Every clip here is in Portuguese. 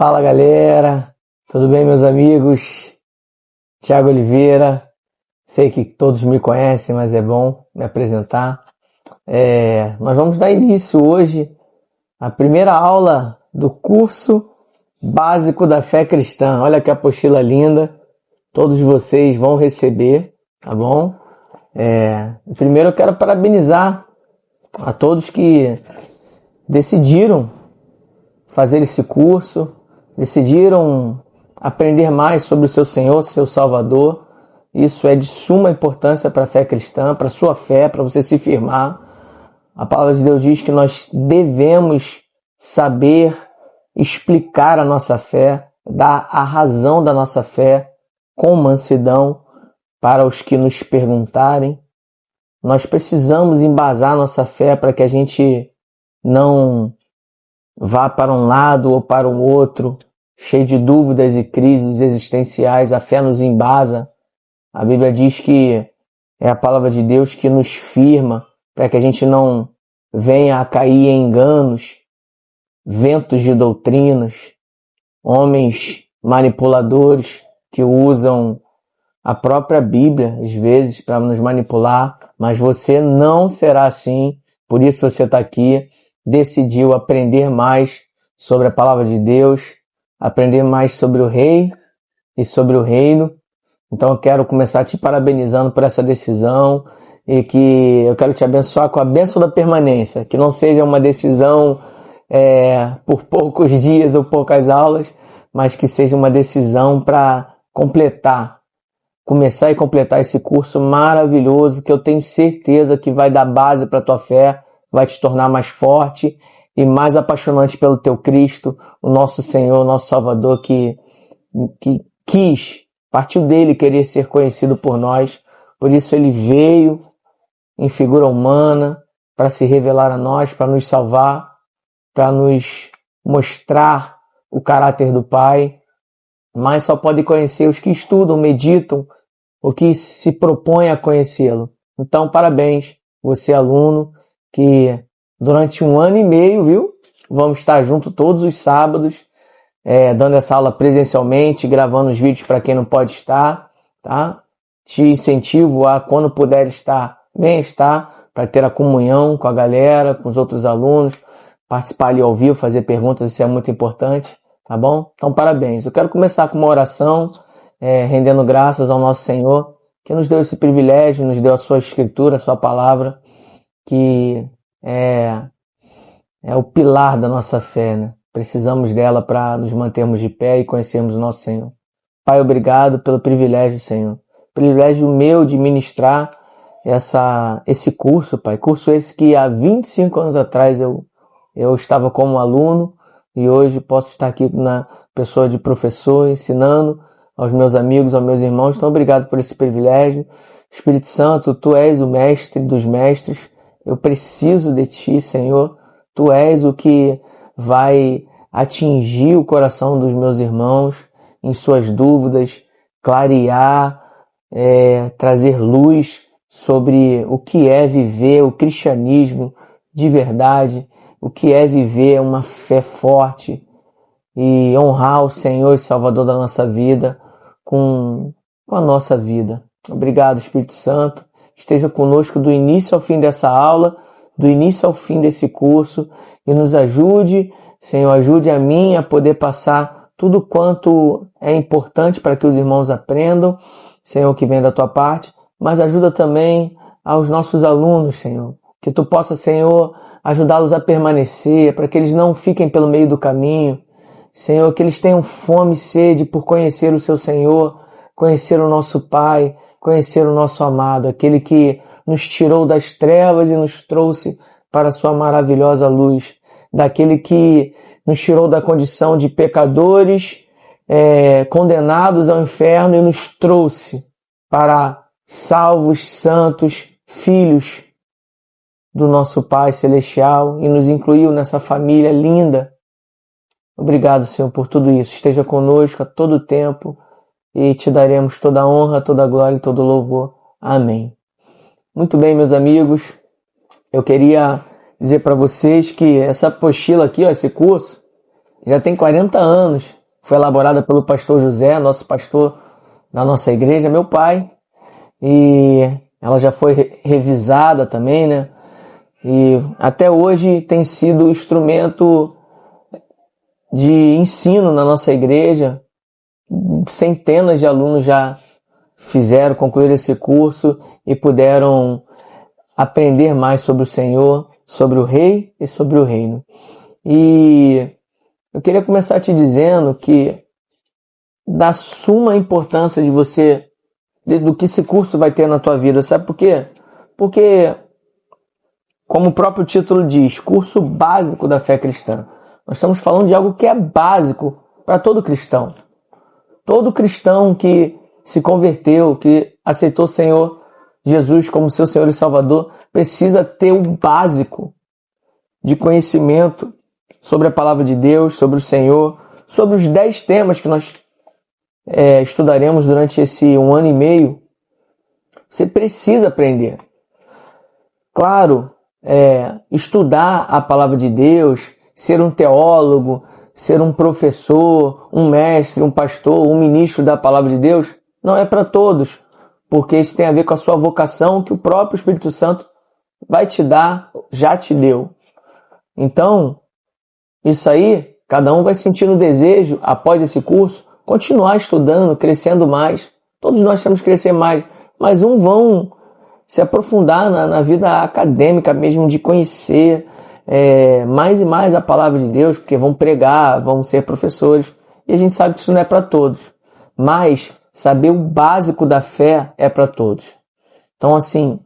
Fala galera, tudo bem meus amigos? Thiago Oliveira, sei que todos me conhecem, mas é bom me apresentar. Nós vamos dar início hoje à primeira aula do curso básico da fé cristã. Olha que apostila linda, todos vocês vão receber, tá bom? Primeiro eu quero parabenizar a todos que decidiram fazer esse curso, decidiram aprender mais sobre o seu Senhor, seu Salvador. Isso é de suma importância para a fé cristã, para a sua fé, para você se firmar. A palavra de Deus diz que nós devemos saber explicar a nossa fé, dar a razão da nossa fé com mansidão para os que nos perguntarem. Nós precisamos embasar nossa fé para que a gente não vá para um lado ou para o outro, cheio de dúvidas e crises existenciais. A fé nos embasa. A Bíblia diz que é a palavra de Deus que nos firma para que a gente não venha a cair em enganos, ventos de doutrinas, homens manipuladores que usam a própria Bíblia, às vezes, para nos manipular, mas você não será assim. Por isso você está aqui, decidiu aprender mais sobre a palavra de Deus, aprender mais sobre o Rei e sobre o Reino. Então eu quero começar te parabenizando por essa decisão e que eu quero te abençoar com a bênção da permanência, que não seja uma decisão por poucos dias ou poucas aulas, mas que seja uma decisão para começar e completar esse curso maravilhoso que eu tenho certeza que vai dar base para a tua fé, vai te tornar mais forte e mais apaixonante pelo teu Cristo, o nosso Senhor, o nosso Salvador, que partiu dele querer ser conhecido por nós. Por isso ele veio em figura humana para se revelar a nós, para nos salvar, para nos mostrar o caráter do Pai. Mas só pode conhecer os que estudam, meditam, o que se propõe a conhecê-lo. Então, parabéns, você aluno, que durante 1 ano e meio, viu? Vamos estar juntos todos os sábados, dando essa aula presencialmente, gravando os vídeos para quem não pode estar, tá? Te incentivo a, quando puder estar, venha estar, para ter a comunhão com a galera, com os outros alunos, participar ali ao vivo, fazer perguntas, isso é muito importante, tá bom? Então, parabéns. Eu quero começar com uma oração, rendendo graças ao nosso Senhor, que nos deu esse privilégio, nos deu a sua escritura, a sua palavra, que é o pilar da nossa fé, né? Precisamos dela para nos mantermos de pé e conhecermos o nosso Senhor. Pai, obrigado pelo privilégio, Senhor. Privilégio meu de ministrar esse curso, Pai. Curso esse que há 25 anos atrás eu estava como aluno e hoje posso estar aqui na pessoa de professor, ensinando aos meus amigos, aos meus irmãos. Então, obrigado por esse privilégio. Espírito Santo, Tu és o mestre dos mestres. Eu preciso de Ti, Senhor. Tu és o que vai atingir o coração dos meus irmãos em suas dúvidas, clarear, trazer luz sobre o que é viver o cristianismo de verdade, o que é viver uma fé forte e honrar o Senhor e Salvador da nossa vida com a nossa vida. Obrigado, Espírito Santo. Esteja conosco do início ao fim dessa aula, do início ao fim desse curso e nos ajude, Senhor, ajude a mim a poder passar tudo quanto é importante para que os irmãos aprendam, Senhor, que vem da Tua parte, mas ajuda também aos nossos alunos, Senhor, que Tu possa, Senhor, ajudá-los a permanecer, para que eles não fiquem pelo meio do caminho, Senhor, que eles tenham fome e sede por conhecer o Seu Senhor, conhecer o nosso Pai, conhecer o nosso amado, aquele que nos tirou das trevas e nos trouxe para a sua maravilhosa luz, daquele que nos tirou da condição de pecadores, condenados ao inferno e nos trouxe para salvos, santos, filhos do nosso Pai Celestial e nos incluiu nessa família linda. Obrigado, Senhor, por tudo isso. Esteja conosco a todo tempo e te daremos toda a honra, toda a glória e todo o louvor. Amém. Muito bem, meus amigos, eu queria dizer para vocês que essa apostila aqui, esse curso, já tem 40 anos. Foi elaborada pelo pastor José, nosso pastor da nossa igreja, meu pai. E ela já foi revisada também, né? E até hoje tem sido instrumento de ensino na nossa igreja. Centenas de alunos já concluíram esse curso e puderam aprender mais sobre o Senhor, sobre o Rei e sobre o Reino. E eu queria começar te dizendo que da suma importância de você, do que esse curso vai ter na tua vida, sabe por quê? Porque, como o próprio título diz, curso básico da fé cristã. Nós estamos falando de algo que é básico para todo cristão. Todo cristão que se converteu, que aceitou o Senhor Jesus como seu Senhor e Salvador, precisa ter o básico de conhecimento sobre a palavra de Deus, sobre o Senhor, sobre os 10 temas que nós estudaremos durante esse 1 ano e meio. Você precisa aprender. Claro, estudar a palavra de Deus, ser um teólogo, ser um professor, um mestre, um pastor, um ministro da palavra de Deus, não é para todos, porque isso tem a ver com a sua vocação que o próprio Espírito Santo vai te dar, já te deu. Então, isso aí, cada um vai sentir no desejo, após esse curso, continuar estudando, crescendo mais. Todos nós temos que crescer mais, mas uns vão se aprofundar na vida acadêmica mesmo, de conhecer mais e mais a palavra de Deus, porque vão pregar, vão ser professores, e a gente sabe que isso não é para todos. Mas saber o básico da fé é para todos. Então, assim,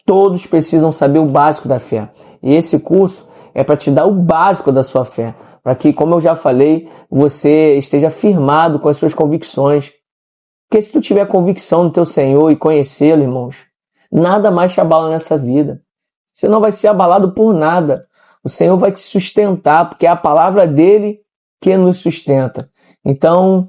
todos precisam saber o básico da fé. E esse curso é para te dar o básico da sua fé, para que, como eu já falei, você esteja firmado com as suas convicções. Porque se tu tiver convicção no teu Senhor e conhecê-lo, irmãos, nada mais te abala nessa vida. Você não vai ser abalado por nada. O Senhor vai te sustentar, porque é a palavra dele que nos sustenta. Então,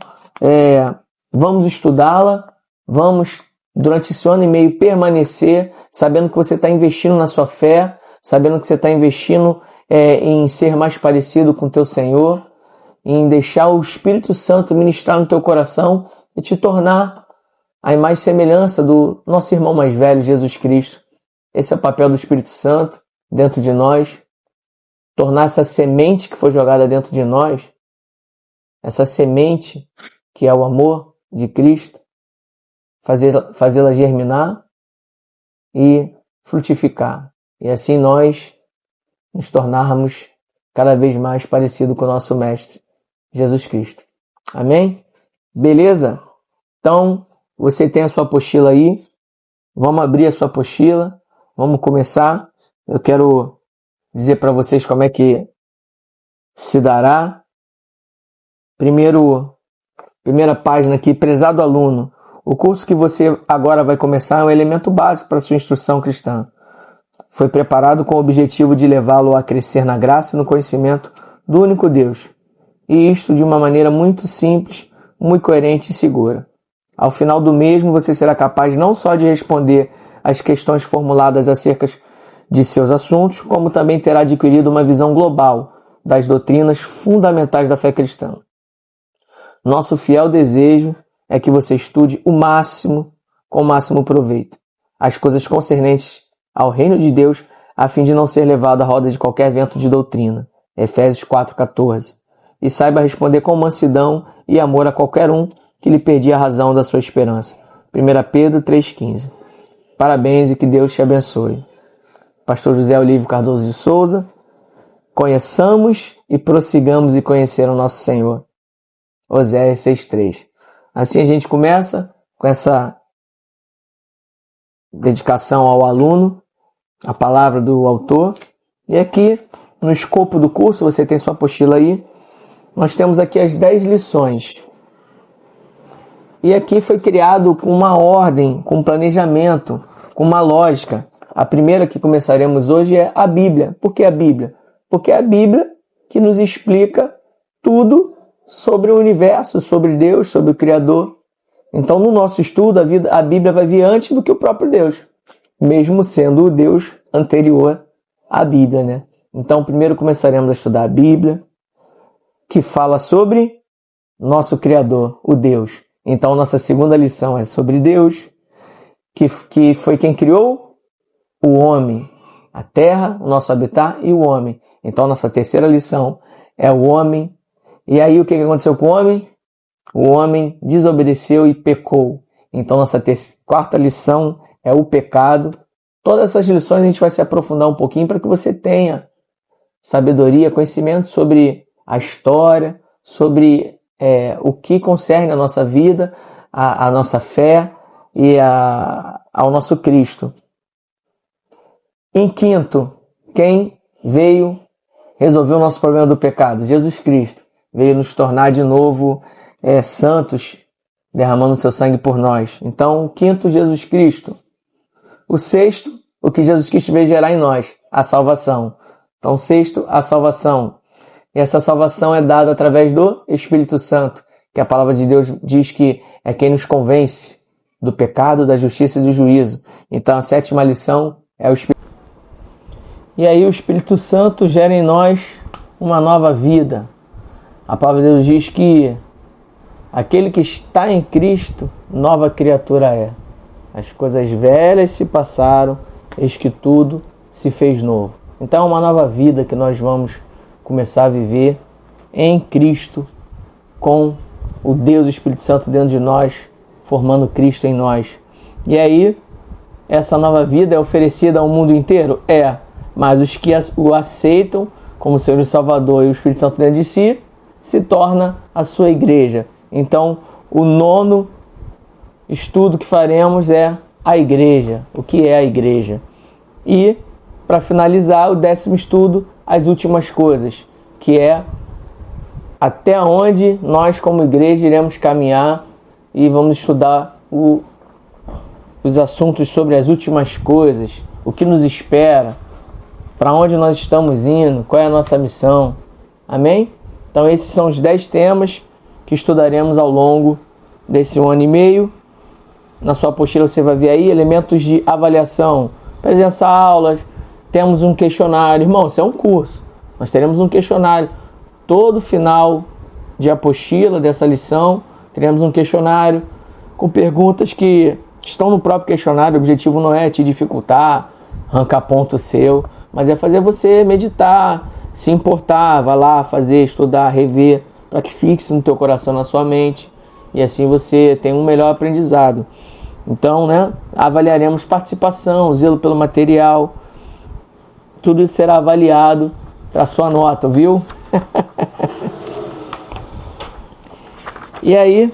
vamos estudá-la, vamos, durante esse 1 ano e meio, permanecer, sabendo que você está investindo na sua fé, sabendo que você está investindo em ser mais parecido com o teu Senhor, em deixar o Espírito Santo ministrar no teu coração e te tornar a imagem e semelhança do nosso irmão mais velho, Jesus Cristo. Esse é o papel do Espírito Santo dentro de nós, tornar essa semente que foi jogada dentro de nós, essa semente que é o amor de Cristo, fazê-la germinar e frutificar. E assim nós nos tornarmos cada vez mais parecidos com o nosso Mestre, Jesus Cristo. Amém? Beleza? Então, você tem a sua apostila aí. Vamos abrir a sua apostila. Vamos começar. Eu quero dizer para vocês como é que se dará. Primeira página aqui, prezado aluno. O curso que você agora vai começar é um elemento básico para a sua instrução cristã. Foi preparado com o objetivo de levá-lo a crescer na graça e no conhecimento do único Deus. E isto de uma maneira muito simples, muito coerente e segura. Ao final do mesmo, você será capaz não só de responder às questões formuladas acerca de seus assuntos, como também terá adquirido uma visão global das doutrinas fundamentais da fé cristã. Nosso fiel desejo é que você estude com o máximo proveito, as coisas concernentes ao reino de Deus, a fim de não ser levado à roda de qualquer vento de doutrina. Efésios 4,14. E saiba responder com mansidão e amor a qualquer um que lhe perdia a razão da sua esperança. 1 Pedro 3,15. Parabéns e que Deus te abençoe. Pastor José Olívio Cardoso de Souza. Conheçamos e prossigamos e conhecer o nosso Senhor. Oséias 6,3. Assim a gente começa com essa dedicação ao aluno, a palavra do autor. E aqui, no escopo do curso, você tem sua apostila aí, nós temos aqui as 10 lições. E aqui foi criado com uma ordem, com um planejamento, com uma lógica. A primeira que começaremos hoje é a Bíblia. Por que a Bíblia? Porque é a Bíblia que nos explica tudo sobre o universo, sobre Deus, sobre o Criador. Então, no nosso estudo, a Bíblia vai vir antes do que o próprio Deus, mesmo sendo o Deus anterior à Bíblia, né? Então, primeiro começaremos a estudar a Bíblia, que fala sobre nosso Criador, o Deus. Então, nossa segunda lição é sobre Deus, que foi quem criou o homem, a terra, o nosso habitat e o homem. Então, nossa terceira lição é o homem. E aí, o que aconteceu com o homem? O homem desobedeceu e pecou. Então, nossa quarta lição é o pecado. Todas essas lições a gente vai se aprofundar um pouquinho para que você tenha sabedoria, conhecimento sobre a história, sobre o que concerne a nossa vida, a nossa fé e ao nosso Cristo. Em quinto, quem veio resolver o nosso problema do pecado? Jesus Cristo. Veio nos tornar de novo santos, derramando seu sangue por nós. Então, o quinto, Jesus Cristo. O sexto, o que Jesus Cristo veio gerar em nós, a salvação. Então, sexto, a salvação. E essa salvação é dada através do Espírito Santo, que a palavra de Deus diz que é quem nos convence do pecado, da justiça e do juízo. Então, a sétima lição é o Espírito. E aí o Espírito Santo gera em nós uma nova vida. A palavra de Deus diz que aquele que está em Cristo, nova criatura é. As coisas velhas se passaram, eis que tudo se fez novo. Então é uma nova vida que nós vamos começar a viver em Cristo, com o Deus, o Espírito Santo dentro de nós, formando Cristo em nós. E aí, essa nova vida é oferecida ao mundo inteiro? É, mas os que o aceitam como Senhor e Salvador e o Espírito Santo dentro de si, se torna a sua igreja. Então, o nono estudo que faremos é a igreja. O que é a igreja? E, para finalizar, o décimo estudo, as últimas coisas, que é até onde nós, como igreja, iremos caminhar e vamos estudar os assuntos sobre as últimas coisas, o que nos espera, para onde nós estamos indo, qual é a nossa missão. Amém? Então, esses são os 10 temas que estudaremos ao longo desse 1 ano e meio. Na sua apostila você vai ver aí elementos de avaliação, presença aulas, temos um questionário. Irmão, isso é um curso. Nós teremos um questionário. Todo final de apostila dessa lição, teremos um questionário com perguntas que estão no próprio questionário. O objetivo não é te dificultar, arrancar ponto seu, mas é fazer você meditar, se importar, vai lá fazer, estudar, rever, para que fixe no teu coração, na sua mente, e assim você tem um melhor aprendizado. Então, avaliaremos participação, zelo pelo material, tudo isso será avaliado para sua nota, viu? E aí,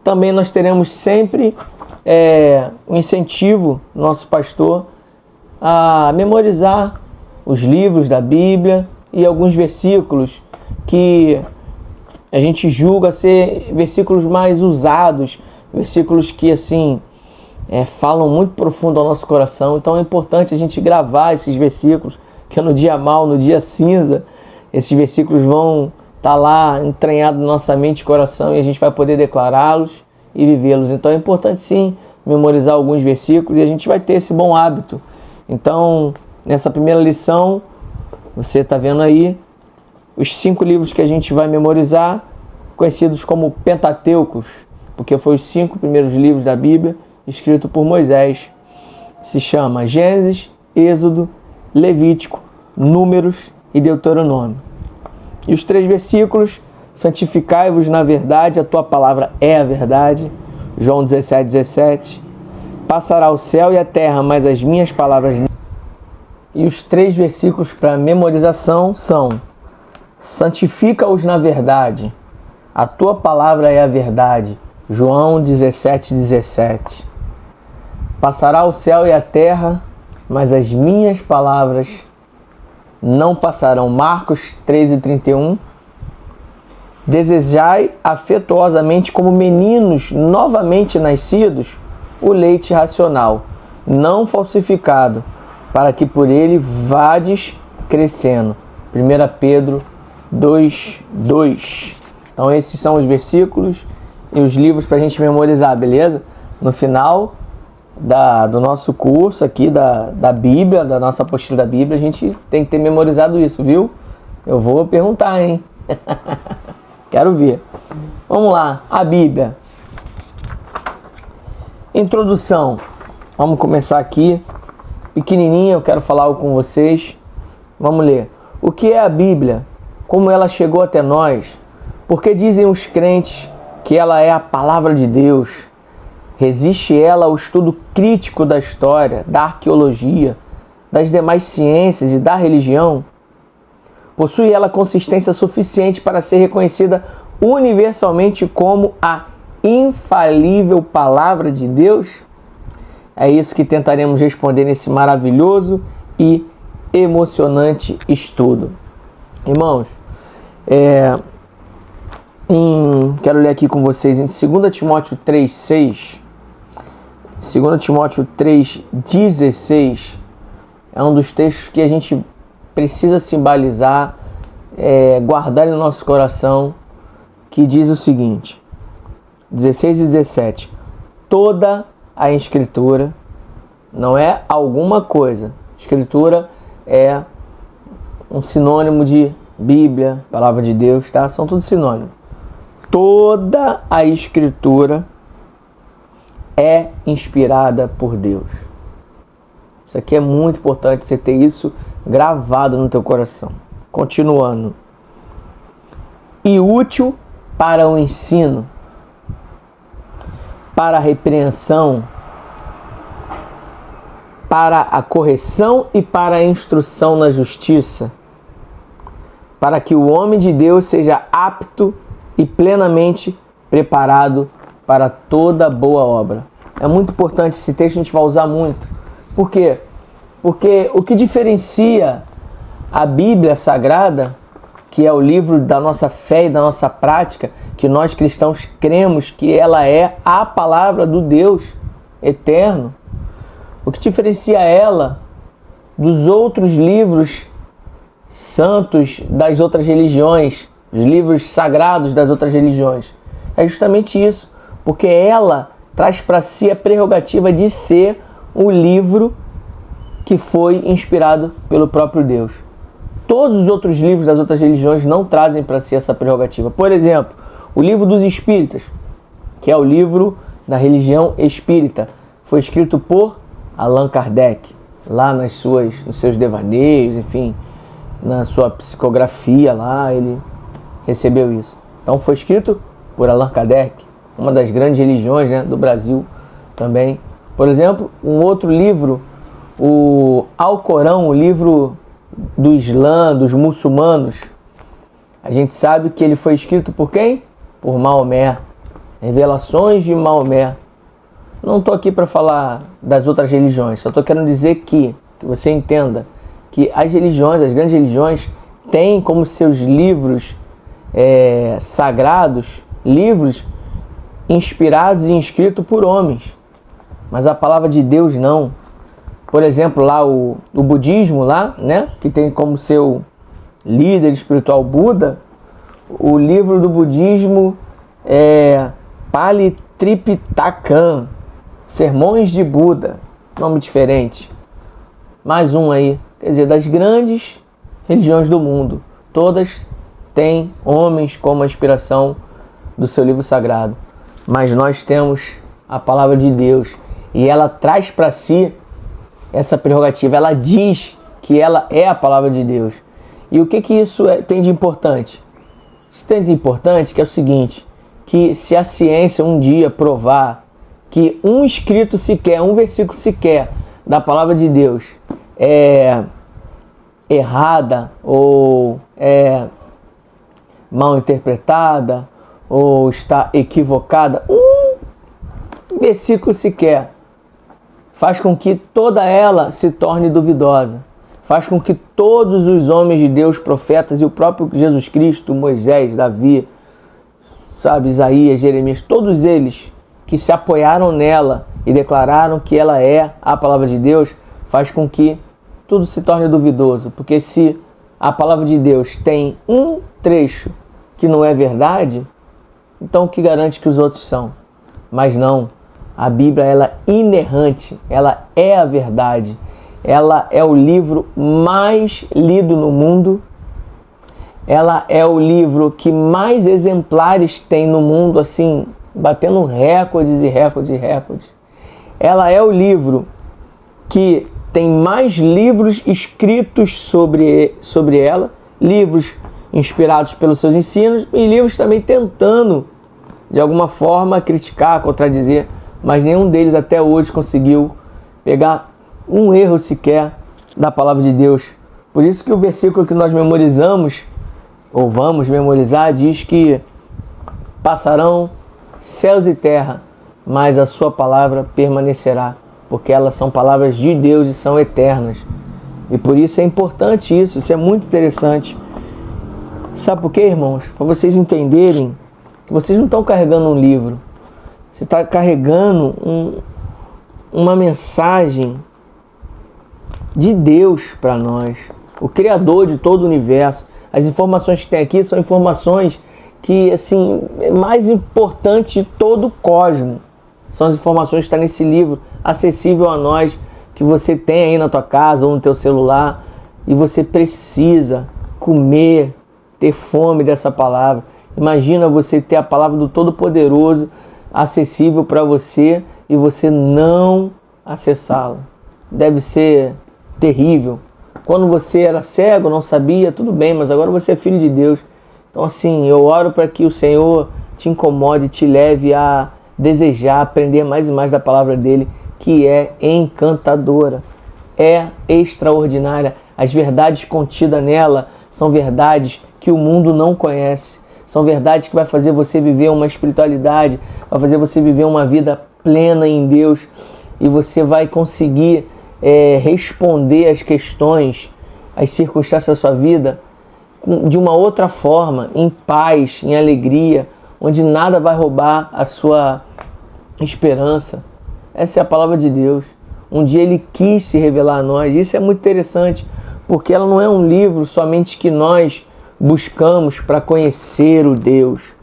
também nós teremos sempre um incentivo, nosso pastor, a memorizar os livros da Bíblia e alguns versículos que a gente julga ser versículos mais usados, versículos que assim falam muito profundo ao nosso coração. Então é importante a gente gravar esses versículos, que no dia mau, no dia cinza, esses versículos vão estar lá entranhados na nossa mente e coração e a gente vai poder declará-los e vivê-los. Então é importante sim memorizar alguns versículos e a gente vai ter esse bom hábito. Então, nessa primeira lição, você está vendo aí os 5 livros que a gente vai memorizar, conhecidos como Pentateucos, porque foi os 5 primeiros livros da Bíblia, escritos por Moisés. Se chama Gênesis, Êxodo, Levítico, Números e Deuteronômio. E os 3 versículos: santificai-vos na verdade, a tua palavra é a verdade. João 17:17. Passará o céu e a terra, mas as minhas palavras... E os 3 versículos para memorização são: santifica-os na verdade, a tua palavra é a verdade. João 17:17. Passará o céu e a terra, mas as minhas palavras não passarão. Marcos 13:31. Desejai afetuosamente como meninos novamente nascidos o leite racional, não falsificado, para que por ele vades crescendo. 1 Pedro 2:2. Então esses são os versículos e os livros para a gente memorizar, beleza? No final do nosso curso aqui da Bíblia, da nossa apostila da Bíblia, a gente tem que ter memorizado isso, viu? Eu vou perguntar, hein? Quero ver. Vamos lá, a Bíblia. Introdução. Vamos começar aqui. Pequenininha, eu quero falar algo com vocês. Vamos ler. O que é a Bíblia? Como ela chegou até nós? Por que dizem os crentes que ela é a palavra de Deus? Resiste ela ao estudo crítico da história, da arqueologia, das demais ciências e da religião? Possui ela consistência suficiente para ser reconhecida universalmente como a infalível palavra de Deus? É isso que tentaremos responder nesse maravilhoso e emocionante estudo. Irmãos, quero ler aqui com vocês em 2 Timóteo 3,6. 2 Timóteo 3,16 é um dos textos que a gente precisa simbolizar, guardar no nosso coração, que diz o seguinte, 16 e 17. Toda a Escritura não é alguma coisa. Escritura é um sinônimo de Bíblia, Palavra de Deus, tá? São tudo sinônimo. Toda a Escritura é inspirada por Deus. Isso aqui é muito importante, você ter isso gravado no teu coração. Continuando. E útil para o ensino, para a repreensão, para a correção e para a instrução na justiça, para que o homem de Deus seja apto e plenamente preparado para toda boa obra. É muito importante esse texto, a gente vai usar muito. Por quê? Porque o que diferencia a Bíblia Sagrada, que é o livro da nossa fé e da nossa prática, que nós cristãos cremos que ela é a palavra do Deus eterno, o que diferencia ela dos outros livros santos das outras religiões, os livros sagrados das outras religiões, é justamente isso, porque ela traz para si a prerrogativa de ser o livro que foi inspirado pelo próprio Deus. Todos os outros livros das outras religiões não trazem para si essa prerrogativa. Por exemplo, o livro dos Espíritas, que é o livro da religião espírita, foi escrito por Allan Kardec, lá nos seus devaneios, enfim, na sua psicografia lá, ele recebeu isso. Então foi escrito por Allan Kardec, uma das grandes religiões, né, do Brasil também. Por exemplo, um outro livro, o Alcorão, o livro do Islã, dos muçulmanos, a gente sabe que ele foi escrito por quem? Por Maomé. Revelações de Maomé. Não estou aqui para falar das outras religiões, só estou querendo dizer que você entenda que as religiões, as grandes religiões, têm como seus livros sagrados, livros inspirados e escritos por homens. Mas a palavra de Deus não. Por exemplo, lá o budismo, lá, né, que tem como seu líder espiritual Buda, o livro do budismo é Pali Tripitakan, Sermões de Buda, nome diferente. Mais um aí, quer dizer, das grandes religiões do mundo, todas têm homens como a inspiração do seu livro sagrado. Mas nós temos a palavra de Deus e ela traz para si essa prerrogativa, ela diz que ela é a palavra de Deus. E o que isso tem de importante? Isso tem de importante que é o seguinte, que se a ciência um dia provar que um escrito sequer, um versículo sequer da palavra de Deus é errada ou é mal interpretada ou está equivocada, um versículo sequer faz com que toda ela se torne duvidosa. Faz com que todos os homens de Deus, profetas e o próprio Jesus Cristo, Moisés, Davi, Isaías, Jeremias, todos eles que se apoiaram nela e declararam que ela é a palavra de Deus, faz com que tudo se torne duvidoso. Porque se a palavra de Deus tem um trecho que não é verdade, então o que garante que os outros são? Mas não. A Bíblia, ela é inerrante, ela é a verdade, ela é o livro mais lido no mundo, ela é o livro que mais exemplares tem no mundo, assim, batendo recordes e recordes e recordes. Ela é o livro que tem mais livros escritos sobre ela, livros inspirados pelos seus ensinos e livros também tentando, de alguma forma, criticar, contradizer, mas nenhum deles até hoje conseguiu pegar um erro sequer da palavra de Deus. Por isso que o versículo que nós memorizamos, ou vamos memorizar, diz que passarão céus e terra, mas a sua palavra permanecerá, porque elas são palavras de Deus e são eternas. E por isso é importante isso é muito interessante. Sabe por quê, irmãos? Para vocês entenderem que vocês não estão carregando um livro, você está carregando uma mensagem de Deus para nós, o Criador de todo o universo. As informações que tem aqui são informações que, assim, é mais importante de todo o cosmos. São as informações que estão nesse livro, acessível a nós, que você tem aí na tua casa ou no teu celular, e você precisa comer, ter fome dessa palavra. Imagina você ter a palavra do Todo-Poderoso acessível para você e você não acessá-la. Deve ser terrível. Quando você era cego, não sabia, tudo bem, mas agora você é filho de Deus. Então, assim, eu oro para que o Senhor te incomode, te leve a desejar aprender mais e mais da palavra dele, que é encantadora, é extraordinária. As verdades contidas nela são verdades que o mundo não conhece. São verdades que vai fazer você viver uma espiritualidade, vai fazer você viver uma vida plena em Deus, e você vai conseguir responder as questões, as circunstâncias da sua vida de uma outra forma, em paz, em alegria, onde nada vai roubar a sua esperança. Essa é a palavra de Deus. Um dia ele quis se revelar a nós. Isso é muito interessante, porque ela não é um livro somente que nós buscamos para conhecer o Deus.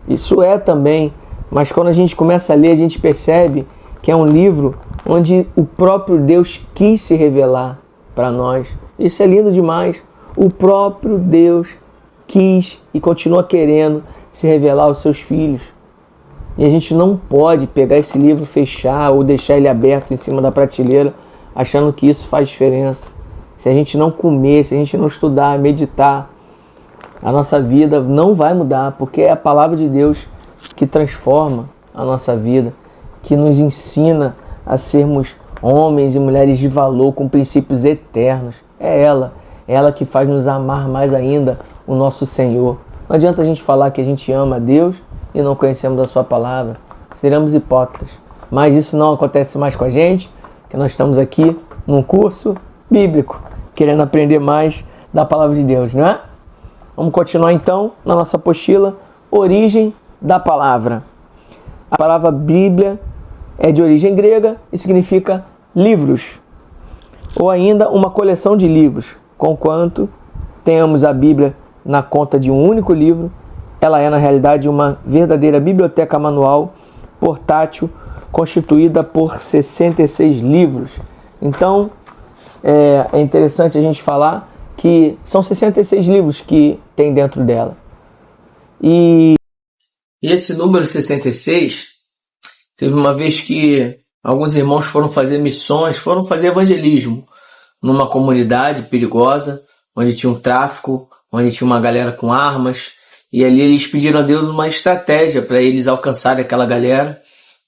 Isso é também, mas quando a gente começa a ler, a gente percebe que é um livro onde o próprio Deus quis se revelar para nós. Isso é lindo demais. O próprio Deus quis e continua querendo se revelar aos seus filhos. E a gente não pode pegar esse livro, fechar ou deixar ele aberto em cima da prateleira, achando que isso faz diferença. Se a gente não comer, se a gente não estudar, meditar, a nossa vida não vai mudar, porque é a palavra de Deus que transforma a nossa vida, que nos ensina a sermos homens e mulheres de valor, com princípios eternos. É ela que faz nos amar mais ainda o nosso Senhor. Não adianta a gente falar que a gente ama a Deus e não conhecemos a sua palavra. Seremos hipócritas. Mas isso não acontece mais com a gente, porque nós estamos aqui num curso bíblico, querendo aprender mais da palavra de Deus, não é? Vamos continuar então na nossa apostila, origem da palavra. A palavra Bíblia é de origem grega e significa livros, ou ainda uma coleção de livros. Conquanto tenhamos a Bíblia na conta de um único livro, ela é na realidade uma verdadeira biblioteca manual portátil constituída por 66 livros. Então é interessante a gente falar que são 66 livros que tem dentro dela. E esse número 66, teve uma vez que alguns irmãos foram fazer missões, foram fazer evangelismo numa comunidade perigosa, onde tinha um tráfico, onde tinha uma galera com armas, e ali eles pediram a Deus uma estratégia para eles alcançarem aquela galera,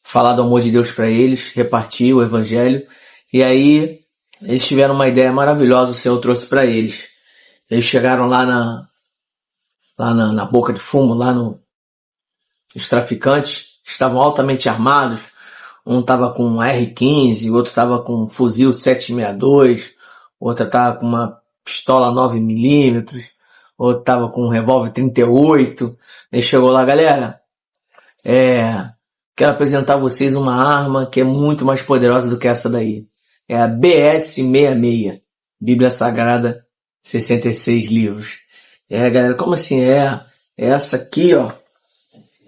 falar do amor de Deus para eles, repartir o evangelho, e aí eles tiveram uma ideia maravilhosa, o Senhor trouxe para eles. Eles chegaram lá na boca de fumo, os traficantes estavam altamente armados, um estava com um R15, o outro estava com um fuzil 762, o outro estava com uma pistola 9mm, o outro estava com um revólver 38. Ele chegou lá, galera, quero apresentar a vocês uma arma que é muito mais poderosa do que essa daí. É a BS-66, Bíblia Sagrada, 66 livros. Galera, como assim? Essa aqui, ó,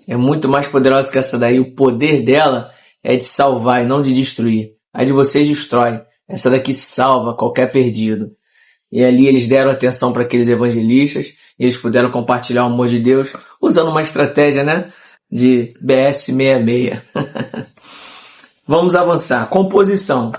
é muito mais poderosa que essa daí. O poder dela é de salvar e não de destruir. A de vocês destrói. Essa daqui salva qualquer perdido. E ali eles deram atenção para aqueles evangelistas e eles puderam compartilhar o amor de Deus usando uma estratégia, né, de BS 66. Vamos avançar. Composição.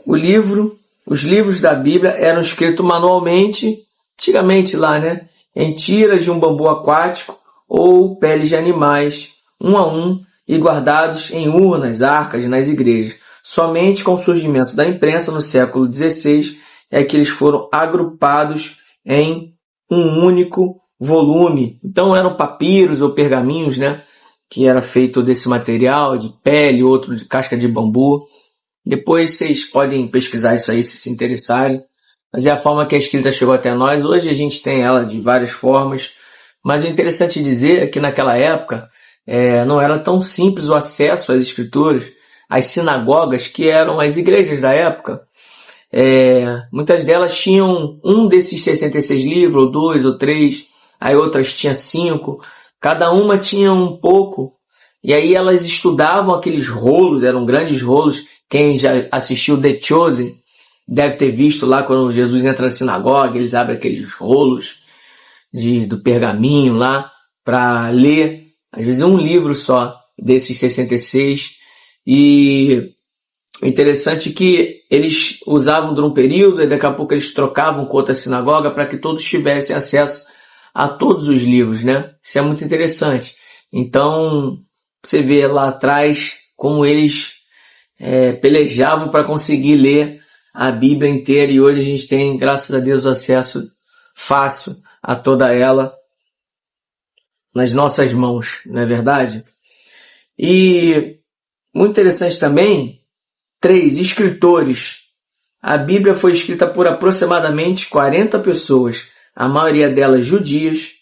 Os livros da Bíblia eram escritos manualmente, antigamente lá, né, em tiras de um bambu aquático ou peles de animais, um a um, e guardados em urnas, arcas, nas igrejas. Somente com o surgimento da imprensa no século XVI é que eles foram agrupados em um único volume. Então eram papiros ou pergaminhos, né, que era feito desse material, de pele, outro de casca de bambu. Depois vocês podem pesquisar isso aí se interessarem. Mas é a forma que a escrita chegou até nós. Hoje a gente tem ela de várias formas. Mas o interessante dizer é que naquela época não era tão simples o acesso às escrituras. As sinagogas, que eram as igrejas da época, muitas delas tinham um desses 66 livros, ou 2 ou 3, aí outras tinham 5, cada uma tinha um pouco, e aí elas estudavam aqueles rolos, eram grandes rolos. Quem já assistiu The Chosen deve ter visto lá quando Jesus entra na sinagoga, eles abrem aqueles rolos do pergaminho lá para ler, às vezes um livro só desses 66, e o interessante é que eles usavam por um período e daqui a pouco eles trocavam com outra sinagoga para que todos tivessem acesso a todos os livros, né? Isso é muito interessante. Então, você vê lá atrás como eles pelejavam para conseguir ler a Bíblia inteira, e hoje a gente tem, graças a Deus, o acesso fácil a toda ela nas nossas mãos, não é verdade? E muito interessante também, 3 escritores. A Bíblia foi escrita por aproximadamente 40 pessoas, a maioria delas judias,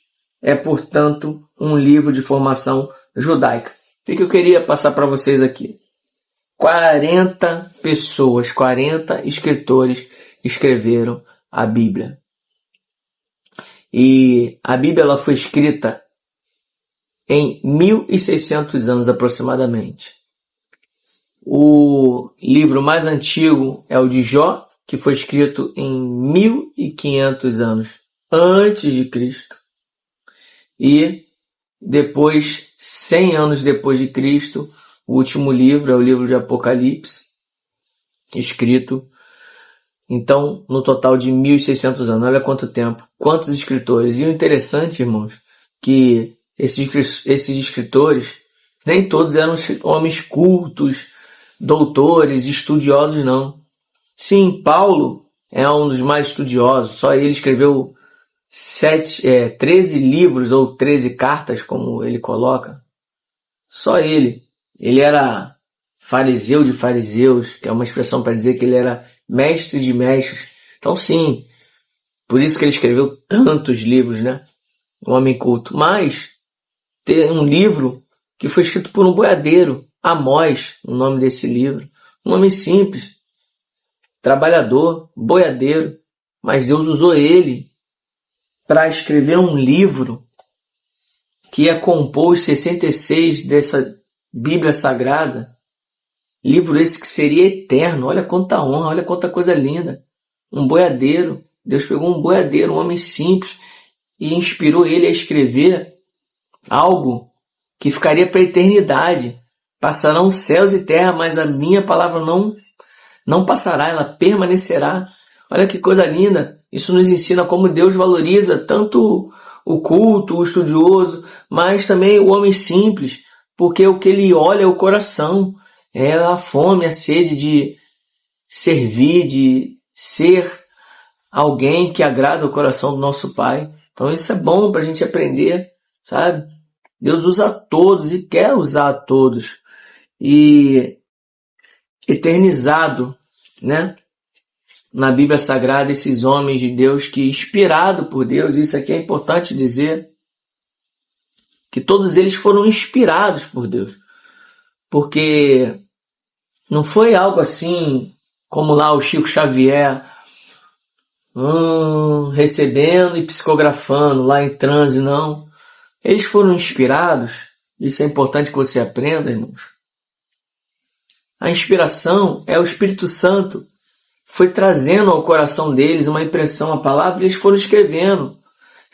portanto, um livro de formação judaica. O que eu queria passar para vocês aqui? 40 pessoas, 40 escritores escreveram a Bíblia. E a Bíblia ela foi escrita em 1600 anos aproximadamente. O livro mais antigo é o de Jó, que foi escrito em 1500 anos antes de Cristo. E depois, 100 anos depois de Cristo, o último livro é o livro de Apocalipse, escrito, então, no total de 1600 anos. Olha quanto tempo, quantos escritores. E o interessante, irmãos, que esses escritores, nem todos eram homens cultos, doutores, estudiosos, não. Sim, Paulo é um dos mais estudiosos, só ele escreveu 13 livros ou 13 cartas, como ele coloca. Só ele. Ele era fariseu de fariseus, que é uma expressão para dizer que ele era mestre de mestres. Então sim, por isso que ele escreveu tantos livros, né? Um homem culto. Mas tem um livro que foi escrito por um boiadeiro, Amós, o nome desse livro. Um homem simples, trabalhador, boiadeiro, mas Deus usou ele para escrever um livro que ia compor os 66 dessa Bíblia Sagrada. Livro esse que seria eterno. Olha quanta honra, olha quanta coisa linda. Um boiadeiro. Deus pegou um boiadeiro, um homem simples, e inspirou ele a escrever algo que ficaria para a eternidade. Passarão céus e terra, mas a minha palavra não passará, ela permanecerá. Olha que coisa linda. Isso nos ensina como Deus valoriza tanto o culto, o estudioso, mas também o homem simples, porque o que ele olha é o coração, é a fome, a sede de servir, de ser alguém que agrada o coração do nosso Pai. Então isso é bom para a gente aprender, sabe? Deus usa a todos e quer usar a todos. E eternizado, né? Na Bíblia Sagrada, esses homens de Deus que, inspirado por Deus, isso aqui é importante dizer, que todos eles foram inspirados por Deus. Porque não foi algo assim, como lá o Chico Xavier, recebendo e psicografando lá em transe, não. Eles foram inspirados, isso é importante que você aprenda, irmãos. A inspiração é o Espírito Santo, foi trazendo ao coração deles uma impressão, a palavra, e eles foram escrevendo.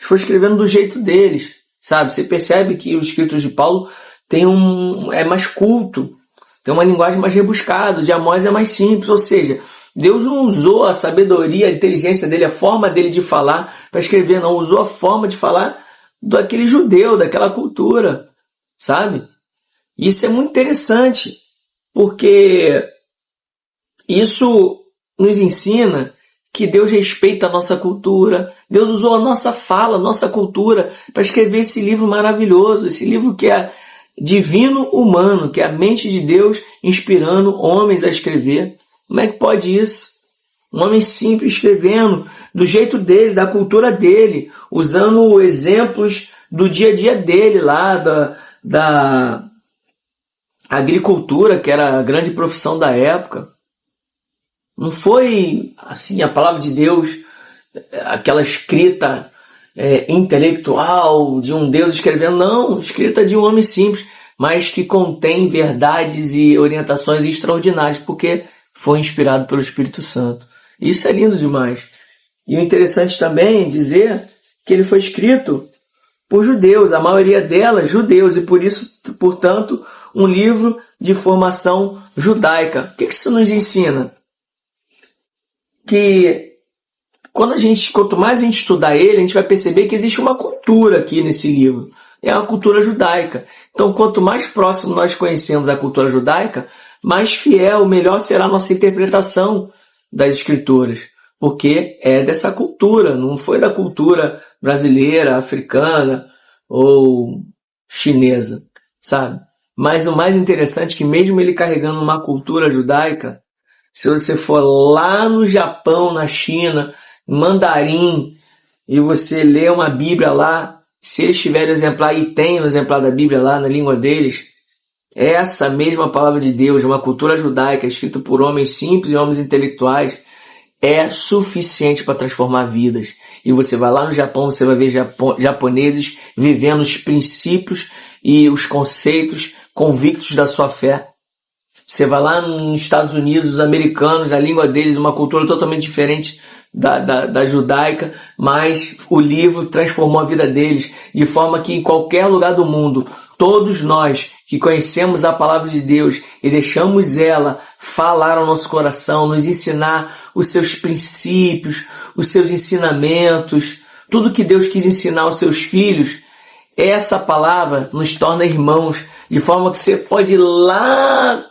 foi escrevendo do jeito deles, sabe? Você percebe que os escritos de Paulo é mais culto, tem uma linguagem mais rebuscada, o de Amós é mais simples, ou seja, Deus não usou a sabedoria, a inteligência dele, a forma dele de falar para escrever, não, usou a forma de falar daquele judeu, daquela cultura, sabe? Isso é muito interessante, porque isso nos ensina que Deus respeita a nossa cultura, Deus usou a nossa fala, a nossa cultura para escrever esse livro maravilhoso, esse livro que é divino humano, que é a mente de Deus inspirando homens a escrever. Como é que pode isso? Um homem simples escrevendo do jeito dele, da cultura dele, usando exemplos do dia a dia dele lá, da agricultura, que era a grande profissão da época. Não foi assim a palavra de Deus, aquela escrita intelectual de um Deus escrevendo, não, escrita de um homem simples, mas que contém verdades e orientações extraordinárias, porque foi inspirado pelo Espírito Santo. Isso é lindo demais. E o interessante também é dizer que ele foi escrito por judeus, a maioria delas judeus, e por isso, portanto, um livro de formação judaica. O que isso nos ensina? Que quanto mais a gente estudar ele, a gente vai perceber que existe uma cultura aqui nesse livro. É uma cultura judaica. Então, quanto mais próximo nós conhecemos a cultura judaica, mais fiel, melhor será a nossa interpretação das escrituras. Porque é dessa cultura, não foi da cultura brasileira, africana ou chinesa, sabe? Mas o mais interessante é que mesmo ele carregando uma cultura judaica, se você for lá no Japão, na China, mandarim, e você lê uma Bíblia lá, se eles tiverem o exemplar, e tem o exemplar da Bíblia lá na língua deles, essa mesma palavra de Deus, uma cultura judaica, escrita por homens simples e homens intelectuais, é suficiente para transformar vidas. E você vai lá no Japão, você vai ver japoneses vivendo os princípios e os conceitos convictos da sua fé. Você vai lá nos Estados Unidos, os americanos, a língua deles, uma cultura totalmente diferente da judaica, mas o livro transformou a vida deles, de forma que em qualquer lugar do mundo, todos nós que conhecemos a palavra de Deus e deixamos ela falar ao nosso coração, nos ensinar os seus princípios, os seus ensinamentos, tudo que Deus quis ensinar aos seus filhos, essa palavra nos torna irmãos, de forma que você pode ir lá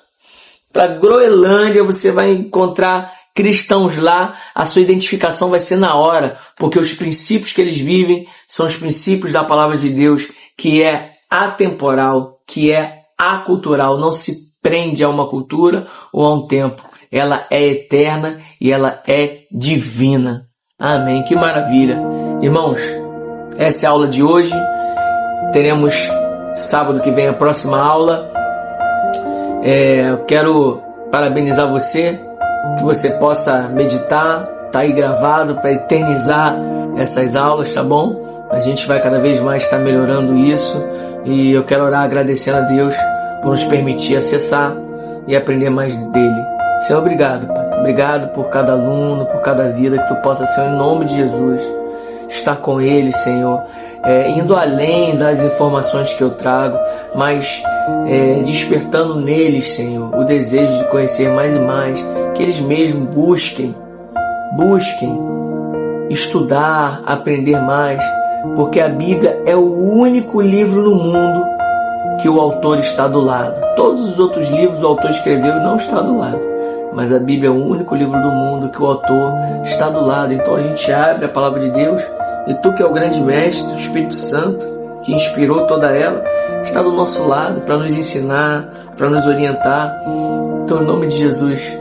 para Groenlândia, você vai encontrar cristãos lá, a sua identificação vai ser na hora, porque os princípios que eles vivem são os princípios da palavra de Deus, que é atemporal, que é acultural, não se prende a uma cultura ou a um tempo. Ela é eterna e ela é divina. Amém. Que maravilha. Irmãos, essa é a aula de hoje. Teremos sábado que vem a próxima aula. Eu quero parabenizar você, que você possa meditar, tá aí gravado para eternizar essas aulas, tá bom? A gente vai cada vez mais estar melhorando isso e eu quero orar agradecendo a Deus por nos permitir acessar e aprender mais dele. Senhor, obrigado, Pai. Obrigado por cada aluno, por cada vida, que Tu possa, Senhor, em nome de Jesus, estar com eles, Senhor, indo além das informações que eu trago, mas despertando neles, Senhor, o desejo de conhecer mais e mais, que eles mesmos busquem estudar, aprender mais, porque a Bíblia é o único livro no mundo que o autor está do lado. Todos os outros livros o autor escreveu e não está do lado, mas a Bíblia é o único livro do mundo que o autor está do lado. Então a gente abre a palavra de Deus e Tu, que é o grande mestre, o Espírito Santo, que inspirou toda ela, está do nosso lado para nos ensinar, para nos orientar. Então, em nome de Jesus,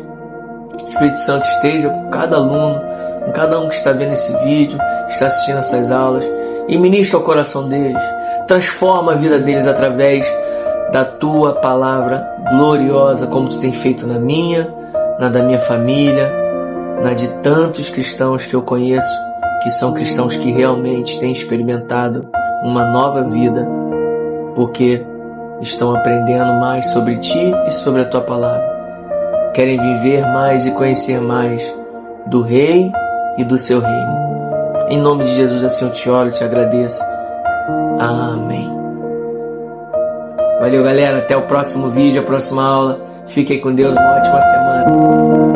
o Espírito Santo esteja com cada aluno, com cada um que está vendo esse vídeo, que está assistindo essas aulas, e ministra o coração deles, transforma a vida deles através da Tua palavra gloriosa, como Tu tem feito na minha, na da minha família, na de tantos cristãos que eu conheço, que são cristãos que realmente têm experimentado uma nova vida, porque estão aprendendo mais sobre Ti e sobre a Tua palavra. Querem viver mais e conhecer mais do Rei e do Seu reino. Em nome de Jesus, assim eu te oro, te agradeço. Amém. Valeu, galera. Até o próximo vídeo, a próxima aula. Fiquem com Deus. Uma ótima semana.